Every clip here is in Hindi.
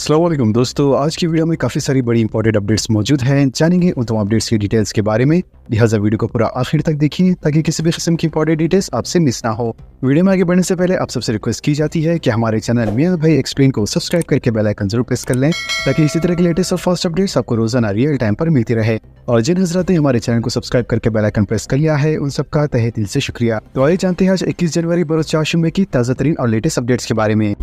अस्सलाम वालेकुम दोस्तों, आज की वीडियो में काफ़ी सारी बड़ी इंपॉर्टेंट अपडेट्स मौजूद हैं। जानेंगे उन तमाम अपडेट्स की डिटेल्स के बारे में। लिहाजा वीडियो को पूरा आखिर तक देखिए ताकि किसी भी किस्म की इंपॉर्टेंट डिटेल्स आपसे मिस ना हो। वीडियो में आगे बढ़ने से पहले आप सबसे रिक्वेस्ट की जाती है कि हमारे चैनल मियां भाई एक्सप्लेन को सब्सक्राइब करके बेल आइकन जरूर प्रेस कर लें ताकि इसी तरह की लेटेस्ट और फास्ट अपडेट्स आपको रोजाना रियल टाइम पर मिलती रहे। और जिन हजरात ने हमारे चैनल को सब्सक्राइब करके बेल आइकन प्रेस कर लिया है उन सबका तहे दिल से शुक्रिया। तो आइए जानते हैं आज 21 जनवरी बरोज चारशंबे की ताज़ा तरीन और लेटेस्ट अपडेट्स के बारे में।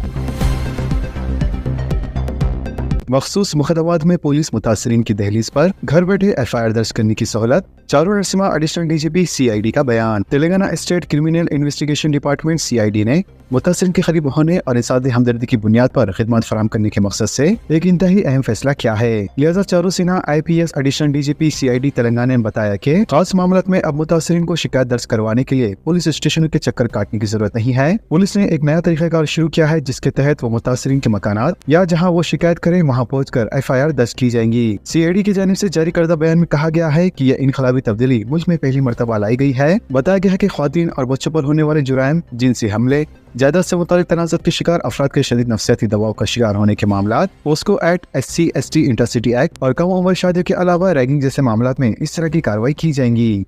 मखसूस मुकदमात में पुलिस मुतासरीन की दहलीज पर घर बैठे FIR दर्ज करने की सहूलत। Charu Narasimha additional DGP CID का बयान। Telangana state criminal investigation department CID ने मुतासरीन के करीब होने और इंसानी हमदर्दी की बुनियाद पर खिदमत फराम करने के मकसद से एक इंतहाई अहम फैसला किया है। लिहाजा Charu Sinha IPS additional DGP CID Telangana ने बताया कि खास मामलों में अब मुतासरीन को शिकायत दर्ज करवाने के लिए पुलिस स्टेशनों के चक्कर काटने की जरूरत नहीं है। पुलिस ने एक नया तरीकाकार शुरू किया है जिसके तहत वो मुतासरीन के मकानात या जहाँ वो शिकायत करें वहाँ पहुंचकर FIR दर्ज की जाएंगी। CID की जानिब से जारी करदा बयान में कहा गया है कि यह इनकलाबी तब्दीली मुल्क में पहली मर्तबा लाई गई है। बताया गया है कि ख्वातीन और बच्चों पर होने वाले जुराइम, जिनसी हमले, जायदाद से मुतालिक तनाज़ुर के शिकार अफराद के शदीद नफ्सियाती दबाव का शिकार होने के मामला, POCSO act, SC/ST intercity act और कम उम्र शादियों के अलावा रैगिंग जैसे मामलों में इस तरह की कार्रवाई की जाएंगी।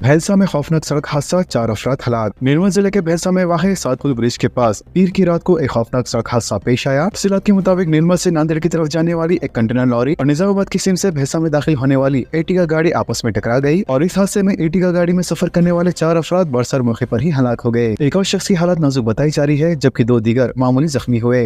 भैंसा में खौफनाक सड़क हादसा, 4 अफराद हलाक। निर्मल जिले के भैंसा में वाक़े सातपुल ब्रिज के पास पीर की रात को एक खौफनाक सड़क हादसा पेश आया। तफसीलात के मुताबिक निर्मल से नांदेड़ की तरफ जाने वाली एक कंटेनर लॉरी और निजामाबाद की सिम से भैंसा में दाखिल होने वाली एर्टिगा गाड़ी आपस में टकरा गई और इस हादसे में एर्टिगा गाड़ी में सफर करने वाले 4 अफराद बरसर मौके पर ही हलाक हो गए। एक और शख्स की हालत नाजुक बताई जा रही है जबकि 2 दीगर मामूली जख्मी हुए।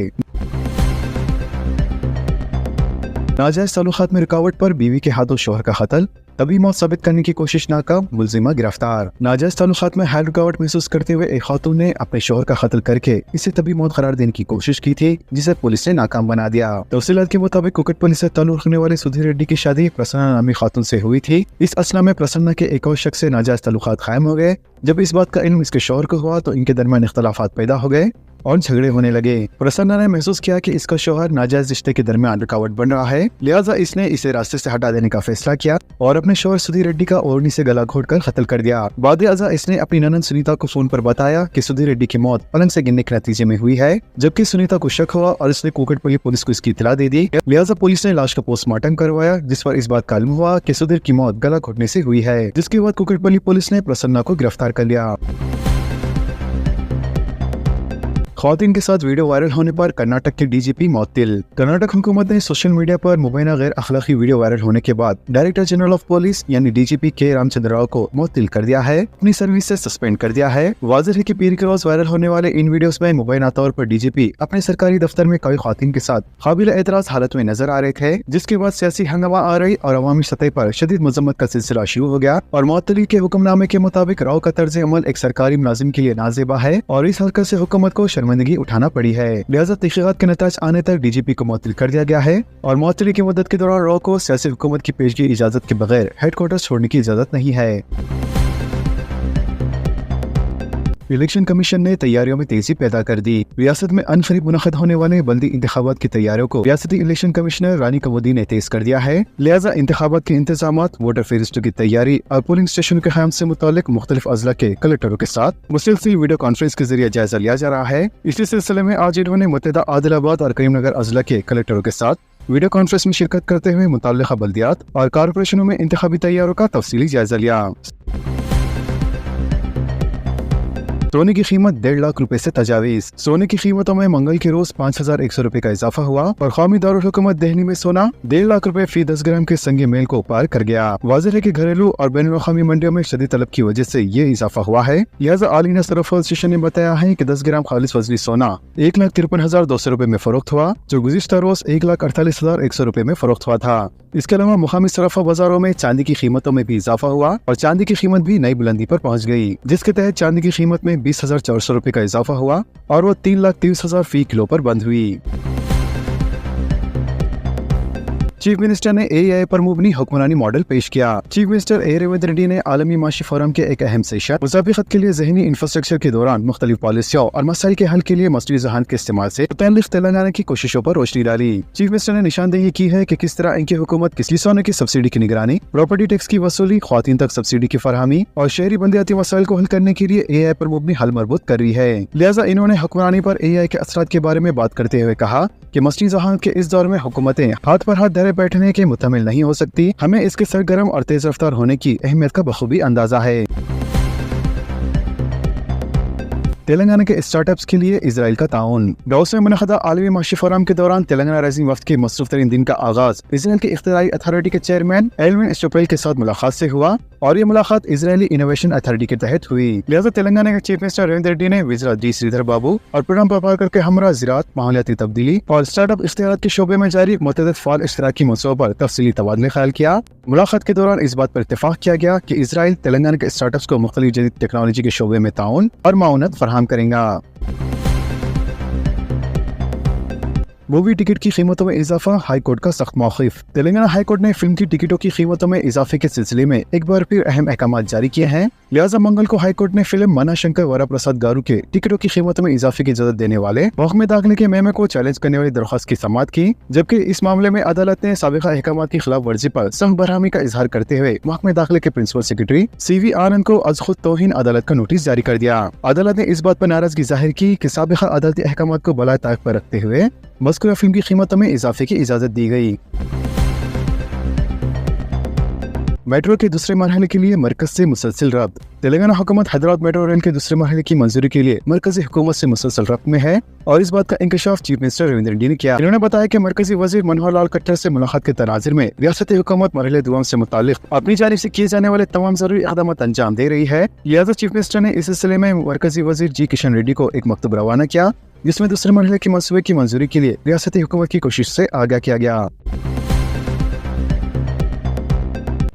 नाजायज ताल्लुकात में रुकावट पर बीवी के हाथों शोहर का कत्ल, तभी मौत साबित करने की कोशिश नाकाम, मुलजिमा गिरफ्तार। नाजायज ताल्लुकात में हाल रुकावट महसूस करते हुए एक खातून ने अपने शोहर का कत्ल करके इसे तभी मौत करार देने की कोशिश की थी जिसे पुलिस ने नाकाम बना दिया। तफसीलात के मुताबिक कुकटपल्ली से ताल्लुक रखने वाले सुधीर रेड्डी की शादी प्रसन्ना नामी खातून से हुई थी। इस असला में प्रसन्ना के एक और शख्स से नाजायज ताल्लुकात कायम हो गए। जब इस बात का इल्म इसके शोहर को हुआ तो इनके दरमियान इख्तलाफात पैदा हो गए और झगड़े होने लगे। प्रसन्ना ने महसूस किया कि इसका शौहर नाजायज रिश्ते के दरमियान रुकावट बन रहा है, लिहाजा इसने इसे रास्ते से हटा देने का फैसला किया और अपने शौहर सुधीर रेड्डी का ओढ़नी से गला घोटकर कत्ल कर दिया। बाद अज़ा इसने अपनी ननद सुनीता को फोन पर बताया कि सुधीर रेड्डी की मौत पलंग से गिरने के नतीजे में हुई है, जबकि सुनीता को शक हुआ और इसने कुकटपल्ली पुलिस को इसकी इत्तला दे दी। लिहाजा पुलिस ने लाश का पोस्टमार्टम करवाया जिस पर इस बात का इल्म हुआ कि सुधीर की मौत गला घोटने से हुई है, जिसके बाद कुकटपल्ली पुलिस ने प्रसन्ना को गिरफ्तार कर लिया। ख्वातीन के साथ वीडियो वायरल होने पर कर्नाटक के DGP मुअत्तिल। कर्नाटक हुकूमत ने सोशल मीडिया पर मुबैना गैर अखलाकी वीडियो वायरल होने के बाद डायरेक्टर जनरल ऑफ पुलिस यानी DGP K रामचंद्र राव को मुअत्तिल कर दिया है, अपनी सर्विस से सस्पेंड कर दिया है। वाज़ेह है कि पीर के रोज वायरल होने वाले इन वीडियोस में मुबैना तौर पर DGP अपने सरकारी दफ्तर में कई ख्वातीन के साथ काबिल एतराज हालत में नजर आ रहे थे, जिसके बाद सियासी हंगामा आ रही और अवामी सतह पर शदीद मजम्मत का सिलसिला शुरू हो गया और मुअत्तली के हुक्मनामे के मुताबिक राव का तर्ज अमल एक सरकारी मुलाजिम के लिए नाजेबा है और इस हरकत से हुकूमत को शर्मिंदगी उठाना पड़ी है। लिहाजा तहकीकात के नताज आने तक DGP को मुअत्तिल कर दिया गया है और मुअत्तली की मुद्दत के दौरान राव को सियासी हुकूमत की पेशगी इजाजत के बगैर हेडक्वार्टर छोड़ने की इजाजत नहीं है। इलेक्शन कमीशन ने तैयारियों में तेजी पैदा कर दी। रियासत में अनकरीब मुनक़िद होने वाले बल्दी इंतखाबात की तैयारियों को रियासती इलेक्शन कमिश्नर रानी कमोदी ने तेज कर दिया है। लिहाजा इंतखाबात के इंतजामात, वोटर फेरिस्टों की तैयारी और पोलिंग स्टेशन के क़याम से मुतालिक मुख्तलिफ अजला के कलेक्टरों के साथ मुसलसल वीडियो कॉन्फ्रेंस के जरिए जायजा लिया जा रहा है। इसी सिलसिले में आज इन्होंने मुत्तहिदा आदिलाबाद और करीमनगर अजला के कलेक्टरों के साथ वीडियो कॉन्फ्रेंस में शिरकत करते हुए मुतल्लिक़ा बल्दियात और कारपोरेशनों में इंतखाबी तैयारियों का तफसीली जायजा लिया। सोने की कीमत 1.5 लाख रुपए से तजावीज़। सोने की कीमतों में मंगल के रोज 5100 रुपए का इजाफा हुआ और कौमी दारुल हुकूमत दिल्ली में सोना 1.5 लाख रुपए फी 10 ग्राम के संगे मेल को पार कर गया। वाज़ेह है कि घरेलू और बैनुल अक़वामी मंडियों में शदीद तलब की वजह से ये इजाफा हुआ है। लिहाजा आलीना सरफ स्टेशन ने बताया है कि 10 ग्राम खालिस वजनी सोना 1,53,200 रुपए में फरोख्त हुआ, जो गुज़िश्ता रोज 1,48,100 रुपए में फरोख्त हुआ था। इसके अलावा मुकामी सराफा बाजारों में चांदी की कीमतों में भी इजाफा हुआ और चांदी की कीमत भी नई बुलंदी पर पहुंच गई, जिसके तहत चांदी की कीमत में 20,400 रुपए का इजाफा हुआ और वो 3,30,000 फी किलो पर बंद हुई। चीफ मिनिस्टर ने AI पर मुबनी हुक्मरानी मॉडल पेश किया। Chief minister A Revanth Reddy ने आलमी माशी फोरम के एक अहम सेशन मुसाफिकत के लिए ज़हनी इंफ्रास्ट्रक्चर के दौरान मुख्तलिफ पॉलिसियों और मसाइल के हल के लिए मसनूई ज़हान के इस्तेमाल से मुतल्लिक़ तेलंगाना की कोशिशों पर रोशनी डाली। चीफ मिनिस्टर ने निशानदेही की है कि किस तरह इनकी हुकूमत किसानों की सब्सिडी की निगरानी, प्रॉपर्टी टैक्स की वसूली, ख्वातीन तक सब्सिडी की फरहमी और शहरी बंदियाती मसाइल को हल करने के लिए AI पर मुबनी हल मरबूत कर रही है। लिहाजा इन्होंने हुक्मरानी पर AI के असरात के बारे में बात करते हुए कहा कि मसनूई ज़हान के इस दौर में हुकूमतें हाथ पर हाथ धरे बैठने के मुतमिल नहीं हो सकती। हमें इसके सरगर्म और तेज रफ्तार होने की अहमियत का बखूबी अंदाजा है। तेलंगाना के स्टार्टअप्स के लिए इजराइल का ताउन। दावोस में मुनक़दा आलमी माशी फोरम के दौरान तेलंगाना राइजिंग वफ्द के मसरूफ तरीन दिन का आगाज इजराइल के इख्तियारी अथॉरिटी के चेयरमैन एल्विन स्टोपेल के साथ मुलाकात से हुआ और ये मुलाकात इजरायली इनोवेशन अथॉरिटी के तहत हुई। लिहाजा तेलंगाना के चीफ मिनिस्टर रेवंत रेड्डी ने वज़ीर डी श्रीधर बाबू और प्रणब प्रभाकर के हमरा ज़राअत, माहौलियाती तब्दीली और स्टार्टअप इख्तियारात के शोबे में जारी मुतअद्दिद फ़ाल इश्तराकी मंसूबों पर तफसीली तबादले ख्याल किया। मुलाकात के दौरान इस बात पर इत्तेफाक किया गया कि इजराइल तेलंगाना के स्टार्टअप्स को मुख्तलिफ जदीद टेक्नोलॉजी के शोबे में ताउन और माउनत फराहम करेगा। मूवी टिकट की कीमतों में इजाफा, हाई कोर्ट का सख्त मौक़िफ़। तेलंगाना हाई कोर्ट ने फिल्म की टिकटों की कीमतों में इजाफे के सिलसिले में एक बार फिर अहम अहकाम जारी किए हैं। लिहाजा मंगल को हाई कोर्ट ने फिल्म मना शंकर वरा प्रसाद गारू के टिकटों की कीमतों में इजाफे की इजाजत देने वाले महकमे दाखिले के मेमे को चैलेंज करने वाली दरख्वास्त की समाअत की, जबकि इस मामले में अदालत ने साबिक़ा अहकाम की खिलाफ वर्जी पर सख्त बरहमी का इजहार करते हुए महकमे दाखिले के प्रिंसिपल सेक्रेटरी CV आनंद को अज़ खुद तौहीन अदालत का नोटिस जारी कर दिया। अदालत ने इस बात पर नाराजगी जाहिर की कि साबिक़ा अदालती अहकाम को बलाए ताक़ पर रखते हुए मज़कूरा फिल्म की कीमतों में इजाफे की इजाजत दी गई। मेट्रो के दूसरे मरहले के लिए मरकज से मुसलसल रब्त। तेलंगाना हुकूमत हैदराबाद मेट्रो रेल के दूसरे मरहले की मंजूरी के लिए मरकजी हुकूमत से मुसलसल रब्त में है और इस बात का इंकशाफ चीफ मिनिस्टर रेवंत रेड्डी ने किया। इन्होंने बताया कि मरकजी वजीर मनोहर लाल खट्टर से मुलाकात के तनाज़ुर में रियासती हुकूमत मरहले दुआम से मुताल्लिक़ अपनी जानिब से किए जाने वाले तमाम जरूरी इक़दाम अंजाम दे रही है। लिहाजा चीफ मिनिस्टर ने इस सिलसिले में मरकजी वजीर G किशन रेड्डी को एक मकतूब रवाना किया, जिसमें दूसरे मरहले के मंसूबे की मंजूरी के लिए रियासती हुकूमत की कोशिश से आगाह किया गया।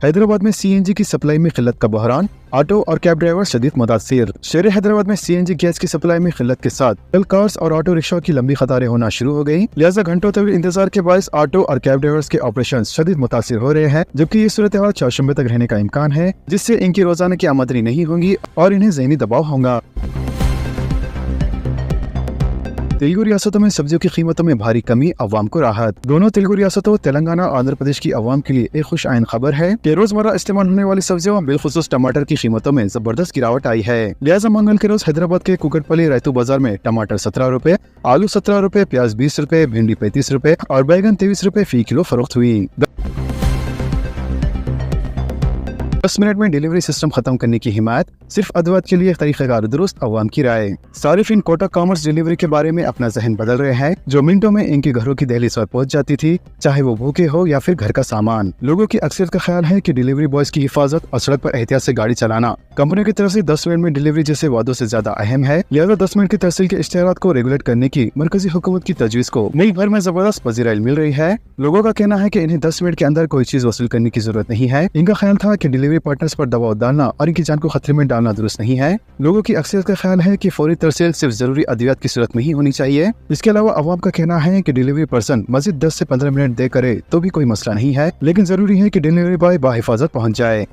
हैदराबाद में CNG की सप्लाई में किल्लत का बहरान, ऑटो और कैब ड्राइवर शदीद मुतासिर। शहर हैदराबाद में CNG गैस की सप्लाई में किल्लत के साथ कल कार्स और ऑटो रिक्शा की लंबी कतारें होना शुरू हो गई। लिहाजा घंटों तवील इंतजार के बायस ऑटो और कैब ड्राइवर्स के ऑपरेशन शदीद मुतासिर हो रहे हैं, जबकि ये सूरत हाल चौशंबे तक रहने का इम्कान है, जिससे इनकी रोजाना की आमदनी नहीं होगी और इन्हें ज़हनी दबाव होगा। तेलुगु रियासतों में सब्जियों की कीमतों में भारी कमी, अवाम को राहत। दोनों तेलुगु रियासतों तेलंगाना और आंध्र प्रदेश की अवाम के लिए एक खुश आइन खबर है कि रोजमर्रा इस्तेमाल होने वाली सब्जियों बिलखुसूस टमाटर की कीमतों में जबरदस्त गिरावट आई है। लिहाजा मंगल के रोज हैदराबाद के कुकटपल्ली रैतू बाजार में टमाटर 17 रुपए, आलू 17 रुपए, प्याज 20 रुपए, भिंडी 35 रुपए और बैगन 23 रुपए फी किलो फरोख्त हुई। 10 मिनट में डिलीवरी सिस्टम खत्म करने की हिमायत, सिर्फ अदवात के लिए तरीक़ेकार दुरुस्त, अवाम की राय। सारिफिन कोटा कॉमर्स डिलीवरी के बारे में अपना जहन बदल रहे हैं, जो मिनटों में इनके घरों की दहलीज पर पहुंच जाती थी, चाहे वो भूखे हो या फिर घर का सामान। लोगों की अक्सर का ख्याल है कि डिलीवरी बॉयज की हिफाजत और सड़क पर एहतियात से गाड़ी चलाना कंपनी की तरफ से 10 मिनट में डिलीवरी जैसे वादों से ज्यादा अहम है। लिहाजा 10 मिनट की तरसील के इश्तेहारात को रेगुलेट करने की मरकजी हुकूमत की तजवीज़ को मुल्क भर में जबरदस्त पजीराई मिल रही है। लोगों का कहना है कि इन्हें 10 मिनट के अंदर कोई चीज वसूल करने की जरूरत नहीं है। इनका ख्याल था कि डिलीवरी पार्टनर्स पर दबाव डालना और इनकी जान को खतरे में डालना दुरुस्त नहीं है। लोगों की अक्सरियत का ख्याल है कि फौरी तरसील सिर्फ जरूरी अद्वियात की सूरत में ही होनी चाहिए। इसके अलावा अवाम का कहना है कि डिलीवरी पर्सन मजीद 10 से 15 मिनट दे करे तो भी कोई मसला नहीं है, लेकिन जरूरी है कि डिलीवरी बॉय बाहिफाजत पहुंच जाए।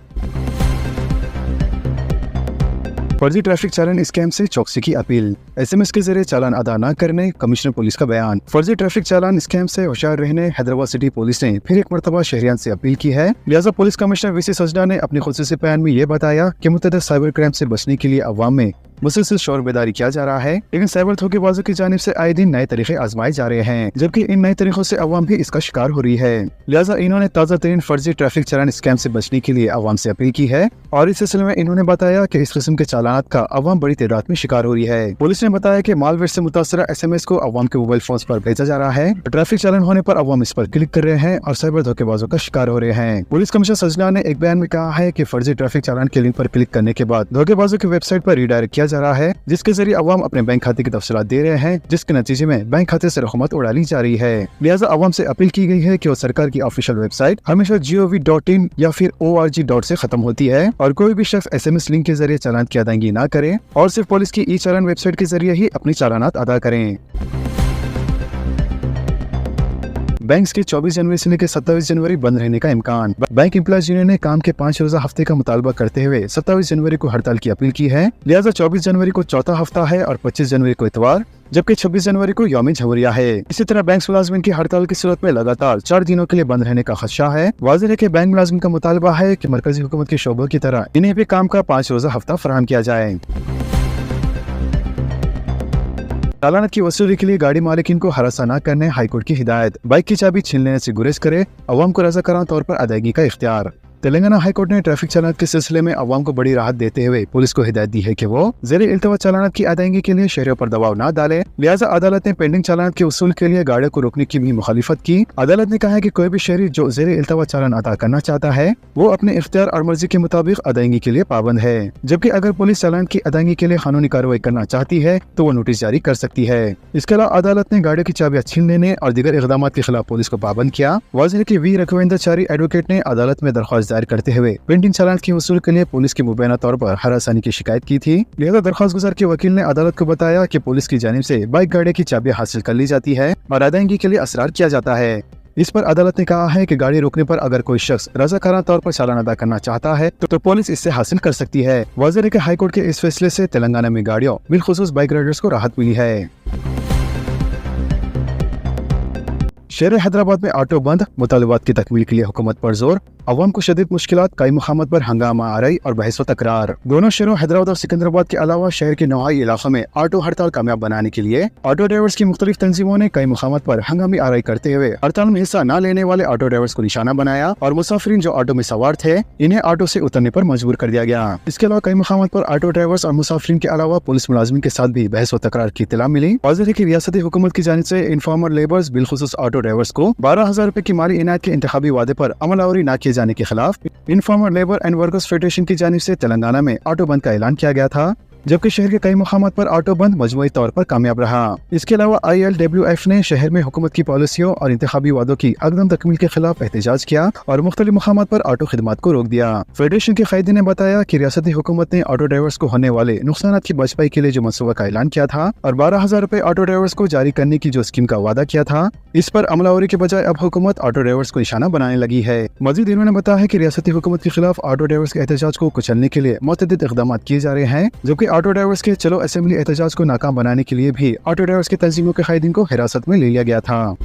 फर्जी ट्रैफिक चालान स्कैम से चौकसी की अपील। SMS के जरिए चालान अदा न करने, कमिश्नर पुलिस का बयान। फर्जी ट्रैफिक चालान स्कैम से होशियार रहने हैदराबाद सिटी पुलिस ने फिर एक मरतबा शहरियान से अपील की है। लिहाजा पुलिस कमिश्नर VC सजना ने अपने खुसूसी बयान में ये बताया कि मुतअद्दिद साइबर क्राइम से बचने के लिए अवाम में मुसलसल शोर बेदारी किया जा रहा है, लेकिन साइबर धोखेबाजों की जानिब से आए दिन नए तरीके आजमाए जा रहे हैं, जबकि इन नए तरीकों से अवाम भी इसका शिकार हो रही है। लिहाजा इन्होंने ताज़ा तरीन फर्जी ट्रैफिक चालान स्कैम से बचने के लिए अवाम से अपील की है और इस सिलसिले में इन्होंने बताया कि इस किस्म के चालानात का अवाम बड़ी तादाद में शिकार हो रही है। पुलिस ने बताया कि मालवेयर से मुतासरा SMS को अवाम के मोबाइल फोन पर भेजा जा रहा है। ट्रैफिक चालान होने पर अवाम इस पर क्लिक कर रहे हैं और साइबर धोखेबाजों का शिकार हो रहे हैं। पुलिस कमिश्नर सजना ने एक बयान में कहा है कि फर्जी ट्रैफिक चालान के लिंक पर क्लिक करने के बाद धोखेबाजों की वेबसाइट पर रीडायरेक्ट किया जा रहा है, जिसके जरिए अवाम अपने बैंक खाते की तफसीलात दे रहे हैं, जिसके नतीजे में बैंक खाते से रकूमत उड़ा ली जा रही है। लिहाजा अवाम से अपील की गई है कि वो सरकार की ऑफिशियल वेबसाइट हमेशा gov.in या फिर org. से खत्म होती है और कोई भी शख्स SMS लिंक के जरिए चालान की अदायगी न करे और सिर्फ पुलिस की ई-चालान वेबसाइट के जरिए ही अपनी चालानात अदा करें। बैंक के 24 जनवरी से लेकर 27 जनवरी बंद रहने का इम्कान। बैंक एम्प्लॉयज यूनियन ने काम के 5 रोजा हफ्ते का मुतालबा करते हुए 27 जनवरी को हड़ताल की अपील की है। लिहाजा 24 जनवरी को चौथा हफ्ता है और 25 जनवरी को इतवार, जबकि 26 जनवरी को यौम जमहूरिया है। इसी तरह बैंक मुलाजमिन की हड़ताल की सूरत में लगातार 4 दिनों के लिए बंद रहने का खदशा है। वाज़ेह है कि बैंक मुलाजमिन का मुतालबा है कि मरकजी हुकूमत के शोबों की तरह इन्हें भी काम का 5 रोजा हफ्ता फराहम किया जाए। चालान की वसूली के लिए गाड़ी मालिकिन को हरासा न करने हाईकोर्ट की हिदायत। बाइक की चाबी छीन लेने से गुरेज करे, अवाम को रज़ाकाराना तौर पर अदायगी का इख्तियार। तेलंगाना हाईकोर्ट ने ट्रैफिक चालान के सिलसिले में अवाम को बड़ी राहत देते हुए पुलिस को हिदायत दी है कि वो ज़ेरे इल्तवा चालान की अदायगी के लिए शहरियों पर दबाव न डाले। लिहाजा अदालत ने पेंडिंग चालान के उसूल के लिए गाड़ियों को रोकने की भी मुखालिफत की। अदालत ने कहा है कि कोई भी शहरी जो ज़ेरे इल्तवा चालान अदा करना चाहता है वो अपने इख्तियार और मर्जी के मुताबिक अदायगी के लिए पाबंद है, जबकि अगर पुलिस चालान की अदायगी के लिए कानूनी कार्रवाई करना चाहती है तो वो नोटिस जारी कर सकती है। इसके अलावा अदालत ने गाड़ियों की चाबियां छीन लेने और दीगर इक़दाम के खिलाफ पुलिस को पाबंद किया। वाज़ेह की वी रघुवेंद्राचारी एडवोकेट ने अदालत में दरख्वास्त दायर करते हुए पेंडिंग चालान के वसूल के लिए पुलिस की मुबैना तौर पर हरासानी की शिकायत की थी। लिहाजा दरख्वास्त गुजार के वकील ने अदालत को बताया कि पुलिस की जानिब से बाइक गाड़ी की चाबियां हासिल कर ली जाती है और अदायगी के लिए असरार किया जाता है। इस पर अदालत ने कहा है कि गाड़ी रोकने पर अगर कोई शख्स रज़ाकाराना तौर पर चालान अदा करना चाहता है तो पुलिस इससे हासिल कर सकती है। वाज़ेह है कि हाईकोर्ट के इस फैसले से तेलंगाना में गाड़ियों बिलखुसूस बाइक राइडर्स को राहत मिली है। शहर हैदराबाद में ऑटो बंद, मुतालबात की तकमील के लिए हुकूमत पर जोर। अवाम को शदीद मुश्किलात, कई मुकामात पर हंगामा आराई और बहस व तकरार। दोनों शहरों हैदराबाद और सिकंदराबाद के अलावा शहर के नवाई इलाकों में ऑटो हड़ताल कामयाब बनाने के लिए ऑटो ड्राइवर्स की मुख्तलिफ तंजीमों ने कई मुकामात पर हंगामी आराई करते हुए हड़ताल में हिस्सा न लेने वाले ऑटो ड्राइवर्स को निशाना बनाया और मुसाफिरीन जो ऑटो में सवार थे इन्हें ऑटो से उतरने पर मजबूर कर दिया गया। इसके अलावा कई मुकामात पर ऑटो ड्राइवर्स और मुसाफिरीन के अलावा पुलिस मुलाजिमिन के साथ भी बहस व तकरार की इत्तला मिली। वाज़ेह है कि रियासती हुकूमत की जानिब से इन्फॉर्मर लेबर्स बिलखुसूस ऑटो ड्राइवर्स को 12,000 रुपए की माली इनायत के इंतखाबी वादे पर अमलावरी न किए जाने के खिलाफ informer labour and workers federation की जानिब से तेलंगाना में ऑटो बंद का ऐलान किया गया था, जबकि शहर के कई मुकामात पर ऑटो बंद मजमूई तौर पर कामयाब रहा। इसके अलावा ILWF ने शहर में हुकूमत की पॉलिसियों और इंतखाबी वादों की अकदम तकमील के खिलाफ एहतजाज किया और मुख्तलिफ मुकामात पर ऑटो खिदमात को रोक दिया। फेडरेशन के कायदीन ने बताया कि रियासती हुकूमत ने ऑटो ड्राइवर्स को होने वाले नुकसान की भरपाई के लिए जो मनसूबा का ऐलान किया था और 12,000 रुपए ऑटो ड्राइवर्स को जारी करने की जो स्कीम का वादा किया था, इस पर अमलावरी के बजाय अब हुकूमत ऑटो ड्राइवर्स को निशाना बनाने लगी है। मजीद इन्होंने बताया है कि रियासती हुकूमत के खिलाफ ऑटो ड्राइवर्स के एहतजाज को कुचलने के लिए मुतअद्दिद इक़दाम किए जा रहे हैं, जबकि ऑटो ड्राइवर्स के चलो असेंबली एहतजाज को नाकाम बनाने के लिए भी ऑटो ड्राइवर्स के तंजीमों के कायदीन को हिरासत में ले लिया गया था।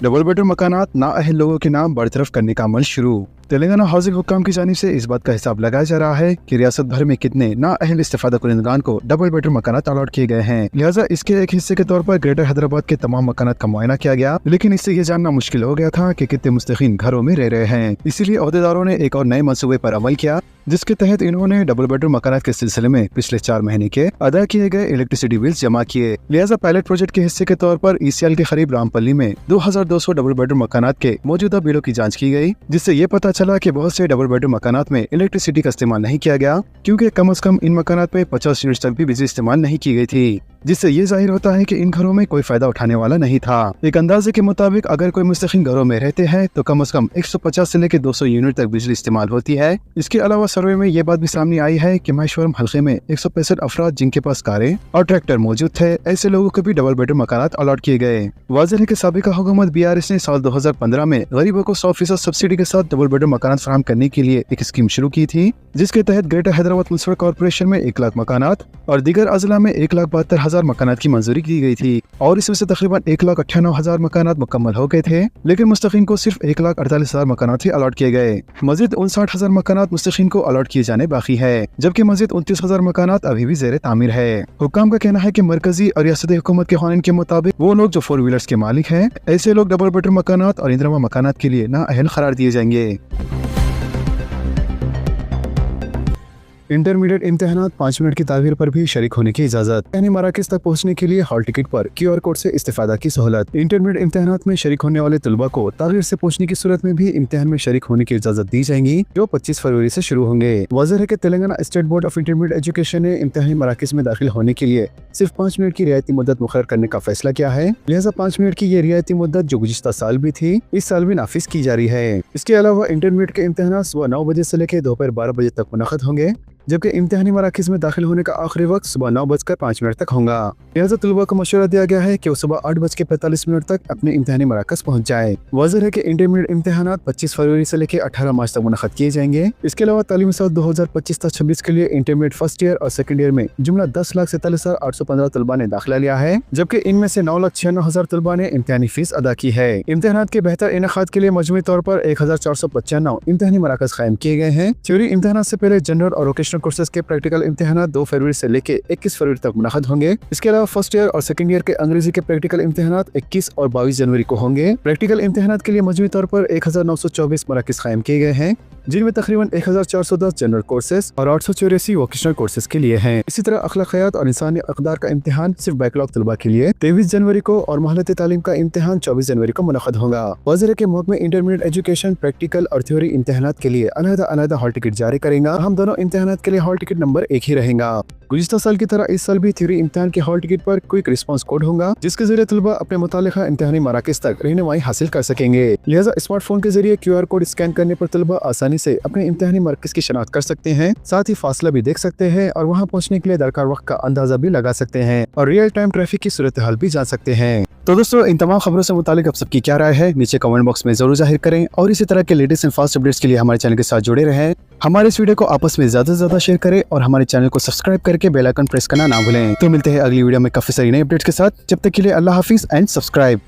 डबल बेडरूम मकानात नाअहल लोगों के नाम बरतरफ करने का अमल शुरू। तेलंगाना हाउसिंग हुक्काम की जानिब से इस बात का हिसाब लगाया जा रहा है कि रियासत भर में कितने नाअहल इस्तिफादा कुनिंदगान को डबल बेडरूम मकानात अलॉट किए गए हैं। लिहाजा इसके एक हिस्से के तौर पर ग्रेटर हैदराबाद के तमाम मकानात का मुआयना किया गया, लेकिन इससे ये जानना मुश्किल हो गया था कि कितने मुस्तकीन घरों में रह रहे हैं। इसीलिए ओहदेदारों ने एक और नए मंसूबे पर अमल किया, जिसके तहत इन्होंने डबल बेडरूम मकानात के सिलसिले में पिछले 4 महीने के अदा किए गए इलेक्ट्रिसिटी बिल्स जमा किए। लिहाजा पायलट प्रोजेक्ट के हिस्से के तौर पर ECL के करीब रामपल्ली में 2200 डबल बेडरूम मकानात के मौजूदा बिलों की जाँच की गयी, जिससे ये पता चला कि बहुत से डबल बेडरूम मकानात में इलेक्ट्रिसिटी का इस्तेमाल नहीं किया गया, क्योंकि कम से कम इन मकानात पे 50 यूनिट तक भी बिजली इस्तेमाल नहीं की गई थी, जिससे ये जाहिर होता है कि इन घरों में कोई फायदा उठाने वाला नहीं था। एक अंदाजे के मुताबिक अगर कोई मुस्तकीन घरों में रहते हैं तो कम से कम 150 से लेकर 200 यूनिट तक बिजली इस्तेमाल होती है। इसके अलावा सर्वे में ये बात भी सामने आई है कि महेश्वरम हल्के में 165 अफराद जिनके पास कारें और ट्रैक्टर मौजूद थे, ऐसे लोगों को भी डबल बेडरूम मकानात अलॉट किए गए। वाज़ेह है कि साबिका हुकूमत BRS ने साल 2015 में गरीबों को 100% सब्सिडी के साथ डबल बेडरूम मकानात फराहम करने के लिए एक स्कीम शुरू की थी, जिसके तहत ग्रेटर हैदराबाद म्युनिसिपल कॉर्पोरेशन में 1 लाख मकानात और दीगर अजला में 1,72,000 मकानात की मंजूरी की गई थी और इसमें से तकरीबन 1,98,000 मकानात मुकम्मल हो गए थे, लेकिन मुस्तकीन को सिर्फ 1,48,000 मकानात ही अलॉट किए गए। मजीद 59,000 मकानात मुस्तकीन को अलॉट किए जाने बाकी है, जबकि मजीद 29,000 मकानात अभी भी ज़ेरे तामीर है। हुक्काम का कहना है कि मरकजी और रियासती हुकूमत के कानून के मुताबिक वो लोग जो 4 व्हीलर्स के मालिक हैं, ऐसे लोग डबल बेडरूम मकानात और इंदिरा मकानात के लिए नाअहल करार दिए जाएंगे। इंटरमीडिएट इम्तिहानात 5 मिनट की ताख़ीर पर भी शरीक होने की इजाज़त। यानी मराकज़ तक पहुँचने के लिए हॉल टिकट पर QR कोड से इस्तेफादा की सहूलत। इंटरमीडिएट इम्तिहानात में शरीक होने वाले तलबा को ताख़ीर से पहुँचने की सूरत में भी इम्तिहान में शरीक होने की इजाज़त दी जाएगी, जो 25 फरवरी से शुरू होंगे। वाज़ेह है कि Telangana state board of intermediate education ने इम्तिहानी मराकज़ में दाखिल होने के लिए सिर्फ 5 मिनट की रियायती मुद्दत मुक़र्रर करने का फैसला किया है। लिहाजा 5 मिनट की ये रियायती मुद्दत जो गुज़िश्ता साल भी थी, इस साल भी नाफिज की जा रही है। इसके अलावा इंटरमीडिएट के इम्तिहानात सुबह 9 बजे से लेकर दोपहर 12 बजे तक मुनक़्क़द होंगे, जबकि इम्तिहानी मराकज़ में दाखिल होने का आखिरी वक्त सुबह 9:05 तक होगा। लिहाजा तलबा को मशवरा दिया गया है कि वो सुबह 8:45 तक अपने इम्तिहानी मराकज़ पहुँच जाए। वाज़ेह है कि इंटरमीडिएट इम्तिहानात 25 फरवरी से लेकर 18 मार्च तक मुनक़्क़द किए जाएंगे। इसके अलावा तालीमी साल 2025-26 के लिए इंटरमीडिएट फर्स्ट ईयर और सेकंड ईयर में जुमला 10,47,815 तलबा ने दाखिला लिया है, जबकि इनमें से 9,96,000 तलबा ने इम्तिहानी फीस अदा की है। इम्तिहानात के बेहतर इनेकाद के लिए मजमूई तौर पर 1,495 इम्तिहानी मराकज़ कायम किए गए हैं। थ्योरी इम्तिहानात से पहले जनरल और वोकेशनल कोर्सेज के प्रैक्टिकल इम्तिहानात 2 फरवरी से लेकर 21 फरवरी तक मुनक़्क़द होंगे। इसके अलावा फर्स्ट ईयर और सेकंड ईयर के अंग्रेजी के प्रैक्टिकल इम्तिहानात 21 और 22 जनवरी को होंगे। प्रैक्टिकल इम्तिहानात के लिए मजमूई तौर पर 1,924 मराकज़ कायम किए गए हैं, जिनमें तकरीबन 1,410 जनरल कोर्सेज और 884 वोकेशनल कोर्सेज के लिए हैं। इसी तरह अखलाकियात और इंसानी अक़दार का इम्तिहान सिर्फ बैकलॉग तलबा के लिए 23 जनवरी को और महलत तालीम का इम्तिहान 24 जनवरी को मुनक़्क़द होगा। वाज़ेह है कि महकमा इंटरमीडिएट एजुकेशन प्रैक्टिकल और थ्योरी इम्तिहानात के लिए अलग-अलग हॉल टिकट जारी करेगा। हम दोनों इम्तिहानात के लिए हॉल टिकट नंबर एक ही रहेगा। गुज़िश्ता साल की तरह इस साल भी थ्योरी इम्तिहान के हॉल टिकट पर क्विक रिस्पांस कोड होगा, जिसके जरिए तलबा अपने मुतालिका इम्तिहानी मराकज़ तक रहनुमाई हासिल कर सकेंगे। लिहाजा स्मार्टफोन के जरिए QR कोड स्कैन करने पर तलबा आसानी से अपने इम्तिहानी मरकज़ की शनाख्त कर सकते हैं, साथ ही फासला भी देख सकते हैं और वहाँ पहुँचने के लिए दरकार वक्त का अंदाजा भी लगा सकते हैं और रियल टाइम ट्रैफिक की सूरत हाल भी जान सकते हैं। तो दोस्तों, इन तमाम खबरों से मुतालिक आप सबकी क्या राय है, नीचे कमेंट बॉक्स में जरूर जाहिर करें और इसी तरह के लेटेस्ट एंड फास्ट अपडेट्स के लिए हमारे चैनल के साथ जुड़े रहें। हमारे इस वीडियो को आपस में ज्यादा से ज्यादा शेयर करें और हमारे चैनल को सब्सक्राइब करके बेल आइकन प्रेस करना ना भूलें। तो मिलते हैं अगली वीडियो में काफी सारी नई अपडेट्स के साथ। जब तक के लिए अल्लाह हाफिज एंड सब्सक्राइब।